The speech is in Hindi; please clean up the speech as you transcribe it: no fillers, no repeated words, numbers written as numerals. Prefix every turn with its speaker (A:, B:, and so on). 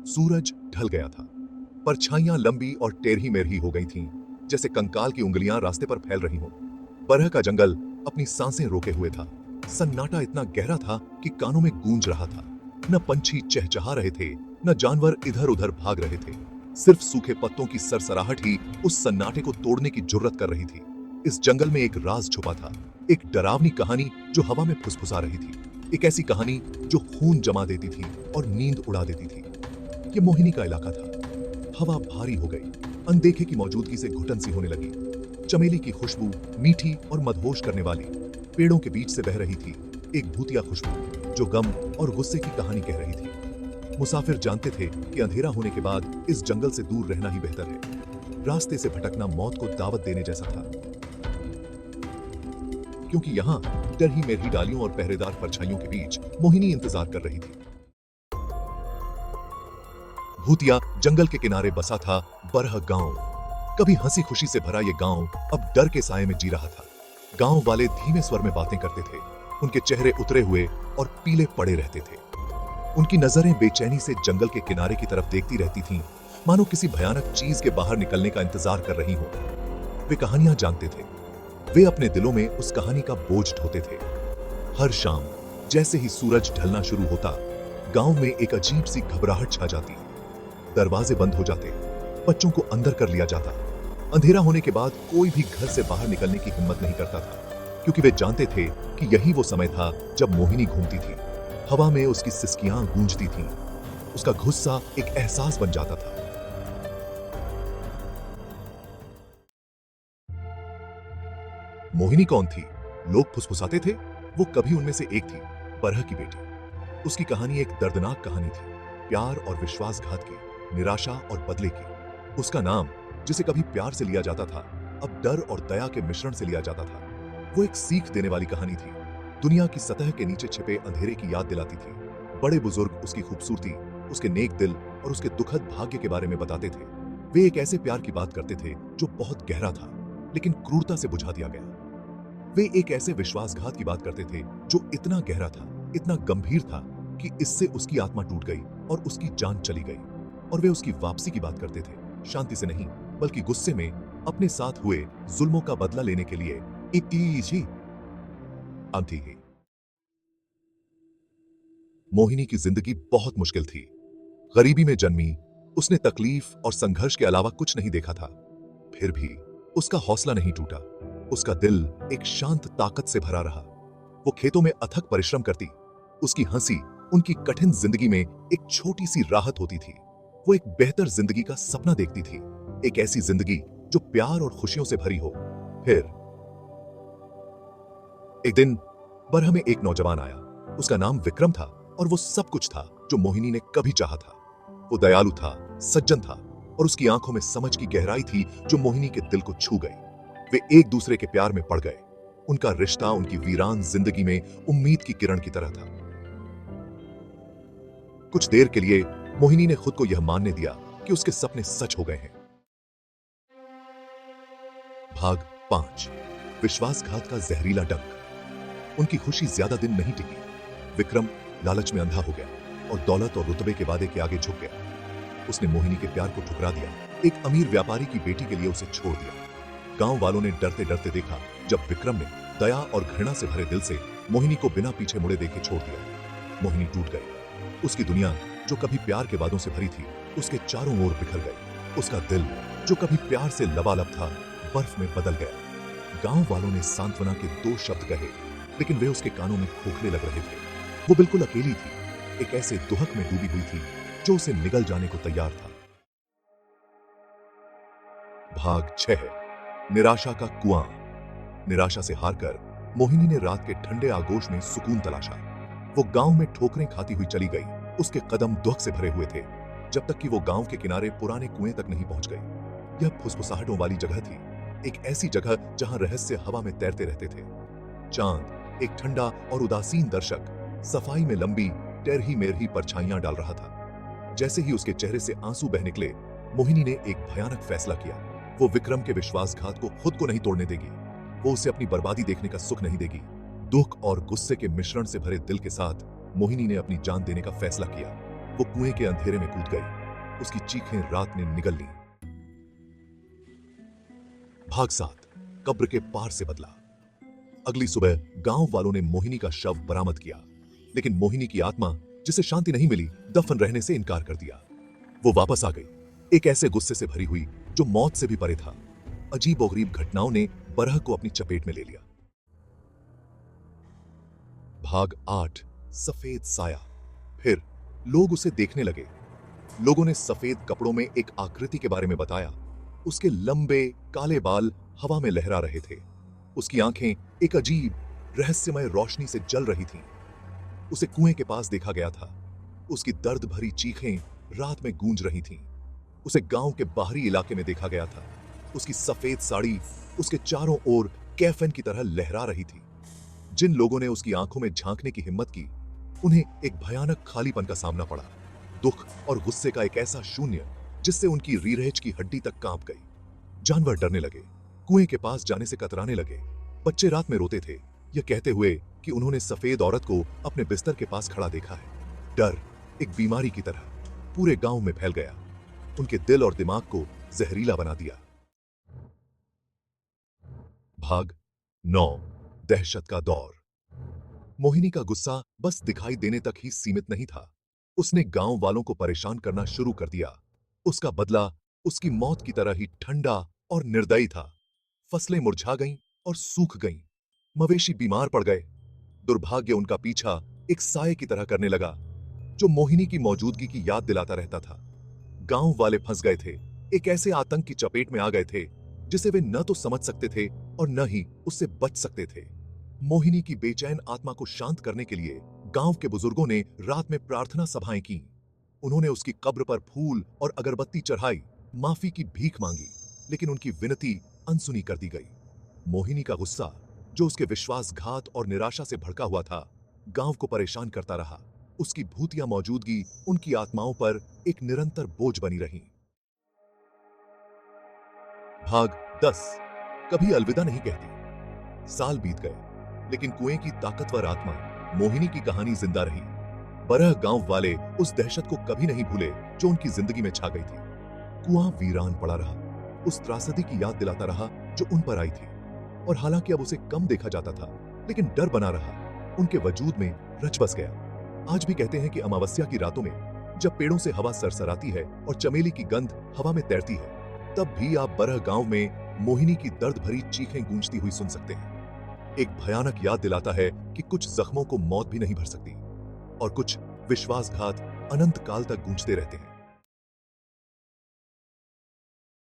A: सूरज ढल गया था। परछाइयां लंबी और टेढ़ी मेढ़ी हो गई थीं, जैसे कंकाल की उंगलियां रास्ते पर फैल रही हों। बरह का जंगल अपनी सांसें रोके हुए था। सन्नाटा इतना गहरा था कि कानों में गूंज रहा था। न पंछी चहचहा रहे थे, न जानवर इधर-उधर भाग रहे थे। सिर्फ सूखे पत्तों की सरसराहट ही उस सन्नाटे को तोड़ने की जुर्रत कर रही थी। इस जंगल में एक राज छुपा था, एक डरावनी कहानी जो हवा में फुसफुसा रही थी। एक ऐसी कहानी जो खून जमा देती थी और नींद उड़ा देती थी। ये मोहिनी का इलाका था। हवा भारी हो गई, अनदेखे की मौजूदगी से घुटन सी होने लगी। चमेली की खुशबू मीठी और मदहोश करने वाली पेड़ों के बीच से बह रही थी, एक भूतिया खुशबू जो गम और गुस्से की कहानी कह रही थी। मुसाफिर जानते थे कि अंधेरा होने के बाद इस जंगल से दूर रहना ही बेहतर है। रास्ते से भटकना मौत को दावत देने जैसा था, क्योंकि यहाँ डरही मेरही डालियों और पहरेदार परछाइयों के बीच मोहिनी इंतजार कर रही थी। भूतिया जंगल के किनारे बसा था बरह गांव। कभी हंसी खुशी से भरा ये गांव अब डर के साए में जी रहा था। गांव वाले धीमे स्वर में बातें करते थे, उनके चेहरे उतरे हुए और पीले पड़े रहते थे। उनकी नजरें बेचैनी से जंगल के किनारे की तरफ देखती रहती थीं, मानो किसी भयानक चीज के बाहर निकलने का इंतजार कर रही हो। वे कहानियां जानते थे, वे अपने दिलों में उस कहानी का बोझ ढोते थे। हर शाम जैसे ही सूरज ढलना शुरू होता, गांव में एक अजीब सी घबराहट छा जाती। दरवाजे बंद हो जाते, बच्चों को अंदर कर लिया जाता। अंधेरा होने के बाद कोई भी घर से बाहर निकलने की हिम्मत नहीं करता था, क्योंकि वे जानते थे कि यही वो समय था जब मोहिनी घूमती थी। हवा में उसकी सिसकियां गूंजती थीं, उसका गुस्सा एक एहसास बन जाता था। मोहिनी कौन थी? लोग फुसफुसाते थे। वो कभी उनमें से एक थी, बरह की बेटी। उसकी कहानी एक दर्दनाक कहानी थी, प्यार और विश्वासघात की, निराशा और बदले की। उसका नाम, जिसे कभी प्यार से लिया जाता था, अब डर और दया के मिश्रण से लिया जाता था। वो एक सीख देने वाली कहानी थी, दुनिया की सतह के नीचे छिपे अंधेरे की याद दिलाती थी। बड़े बुजुर्ग उसकी खूबसूरती, उसके नेक दिल और उसके दुखद भाग्य के बारे में बताते थे। वे एक ऐसे प्यार की बात करते थे जो बहुत गहरा था, लेकिन क्रूरता से बुझा दिया गया। वे एक ऐसे विश्वासघात की बात करते थे जो इतना गहरा था, इतना गंभीर था कि इससे उसकी आत्मा टूट गई और उसकी जान चली गई। और वे उसकी वापसी की बात करते थे, शांति से नहीं, बल्कि गुस्से में, अपने साथ हुए जुल्मों का बदला लेने के लिए। अंती ही मोहिनी की जिंदगी बहुत मुश्किल थी। गरीबी में जन्मी, उसने तकलीफ और संघर्ष के अलावा कुछ नहीं देखा था। फिर भी उसका हौसला नहीं टूटा। उसका दिल एक शांत ताकत से भरा रहा। वो खेतों में अथक परिश्रम करती। उसकी हंसी उनकी कठिन जिंदगी में एक छोटी सी राहत होती थी। वो एक बेहतर जिंदगी का सपना देखती थी, एक ऐसी जिंदगी जो प्यार और खुशियों से भरी हो। फिर एक दिन बरह में एक नौजवान आया। उसका नाम विक्रम था और वो सब कुछ था जो मोहिनी ने कभी चाहा था। वो दयालु था, सज्जन था और उसकी आंखों में समझ की गहराई थी जो मोहिनी के दिल को छू गई। वे एक दूसरे के प्यार में पड़ गए। उनका रिश्ता उनकी वीरान जिंदगी में उम्मीद की किरण की तरह था। कुछ देर के लिए मोहिनी ने खुद को यह मानने दिया कि उसके सपने सच हो गए हैं। भाग 5। विश्वासघात का जहरीला डंक। उनकी खुशी ज्यादा दिन नहीं टिकी। विक्रम लालच में अंधा हो गया और दौलत और रुतबे के वादे के आगे झुक गया। उसने मोहिनी के प्यार को ठुकरा दिया, एक अमीर व्यापारी की बेटी के लिए उसे छोड़ दिया। गांव वालों ने डरते डरते देखा जब विक्रम ने दया और घृणा से भरे दिल से मोहिनी को बिना पीछे मुड़े देखे छोड़ दिया। मोहिनी टूट गई। उसकी दुनिया जो कभी प्यार के वादों से भरी थी, उसके चारों ओर बिखर गई। उसका दिल जो कभी प्यार से लबालब था, बर्फ में बदल गया। गांव वालों ने सांत्वना के 2 शब्द कहे, लेकिन वे उसके कानों में खोखले लग रहे थे। वो बिल्कुल अकेली थी, एक ऐसे दुहक में डूबी हुई थी जो उसे निगल जाने को तैयार था। भाग 6। निराशा का कुआं। निराशा से हारकर मोहिनी ने रात के ठंडे आगोश में सुकून तलाशा। वो गांव में ठोकरें खाती हुई चली गई। उसके कदम दुख से भरे हुए थे, जब तक कि वो गांव के किनारे पुराने कुएं तक नहीं पहुंच गई। यह फुसफुसाहटों वाली जगह थी, एक ऐसी जगह जहां रहस्य हवा में तैरते रहते थे। चांद, एक ठंडा और उदासीन दर्शक, सफाई में लंबी टेढ़ी मेढ़ी परछाइयां डाल रहा था। जैसे ही उसके चेहरे से आंसू बह निकले, मोहिनी ने एक भयानक फैसला किया। वो विक्रम के विश्वासघात को खुद को नहीं तोड़ने देगी। वो उसे अपनी बर्बादी देखने का सुख नहीं देगी। दुख और गुस्से के मिश्रण से भरे दिल के साथ मोहिनी ने अपनी जान देने का फैसला किया। वो कुएं के अंधेरे में कूद गई। उसकी चीखें रात ने निगल ली। भाग 7 कब्र के पार से बदला। अगली सुबह गांव वालों ने मोहिनी का शव बरामद किया, लेकिन मोहिनी की आत्मा, जिसे शांति नहीं मिली, दफन रहने से इनकार कर दिया। वो वापस आ गई, एक ऐसे गुस्से से भरी हुई जो मौत से भी परे था। अजीबोगरीब घटनाओं ने बरह को अपनी चपेट में ले लिया। भाग 8 सफेद साया। फिर लोग उसे देखने लगे। लोगों ने सफेद कपड़ों में एक आकृति के बारे में बताया। उसके लंबे काले बाल हवा में लहरा रहे थे। उसकी आंखें एक अजीब रहस्यमय रोशनी से जल रही थीं। उसे कुएं के पास देखा गया था। उसकी दर्द भरी चीखें रात में गूंज रही थीं। उसे गांव के बाहरी इलाके में देखा गया था। उसकी सफेद साड़ी उसके चारों ओर कैफन की तरह लहरा रही थी। जिन लोगों ने उसकी आंखों में झांकने की हिम्मत की, उन्हें एक भयानक खालीपन का सामना पड़ा। दुख और गुस्से का एक ऐसा शून्य जिससे उनकी रीढ़ की हड्डी तक कांप गई। जानवर डरने लगे, कुएं के पास जाने से कतराने लगे। बच्चे रात में रोते थे, यह कहते हुए कि उन्होंने सफेद औरत को अपने बिस्तर के पास खड़ा देखा है। डर एक बीमारी की तरह पूरे गांव में फैल गया, उनके दिल और दिमाग को जहरीला बना दिया। भाग 9 दहशत का दौर। मोहिनी का गुस्सा बस दिखाई देने तक ही सीमित नहीं था। उसने गांव वालों को परेशान करना शुरू कर दिया। उसका बदला उसकी मौत की तरह ही ठंडा और निर्दयी था। फसलें मुरझा गईं और सूख गईं। मवेशी बीमार पड़ गए। दुर्भाग्य उनका पीछा एक साये की तरह करने लगा, जो मोहिनी की मौजूदगी की याद दिलाता रहता था। गांव वाले फंस गए थे, एक ऐसे आतंक की चपेट में आ गए थे जिसे वे न तो समझ सकते थे और न ही उससे बच सकते थे। मोहिनी की बेचैन आत्मा को शांत करने के लिए गांव के बुजुर्गों ने रात में प्रार्थना सभाएं की। उन्होंने उसकी कब्र पर फूल और अगरबत्ती चढ़ाई, माफी की भीख मांगी, लेकिन उनकी विनती अनसुनी कर दी गई। मोहिनी का गुस्सा, जो उसके विश्वासघात और निराशा से भड़का हुआ था, गांव को परेशान करता रहा। उसकी भूतिया मौजूदगी उनकी आत्माओं पर एक निरंतर बोझ बनी रही। भाग 10 कभी अलविदा नहीं कहती। साल बीत गए, लेकिन कुएं की ताकतवर आत्मा मोहिनी की कहानी जिंदा रही। बरह गांव वाले उस दहशत को कभी नहीं भूले जो उनकी जिंदगी में छा गई थी। कुआं वीरान पड़ा रहा, उस त्रासदी की याद दिलाता रहा जो उन पर आई थी। और हालांकि अब उसे कम देखा जाता था, लेकिन डर बना रहा, उनके वजूद में रच बस गया। आज भी कहते हैं कि अमावस्या की रातों में जब पेड़ों से हवा सरसराती है और चमेली की गंध हवा में तैरती है, तब भी आप बरह गांव में मोहिनी की दर्द भरी चीखें गूंजती हुई सुन सकते हैं। एक भयानक याद दिलाता है कि कुछ जख्मों को मौत भी नहीं भर सकती और कुछ विश्वासघात अनंत काल तक गूंजते रहते हैं।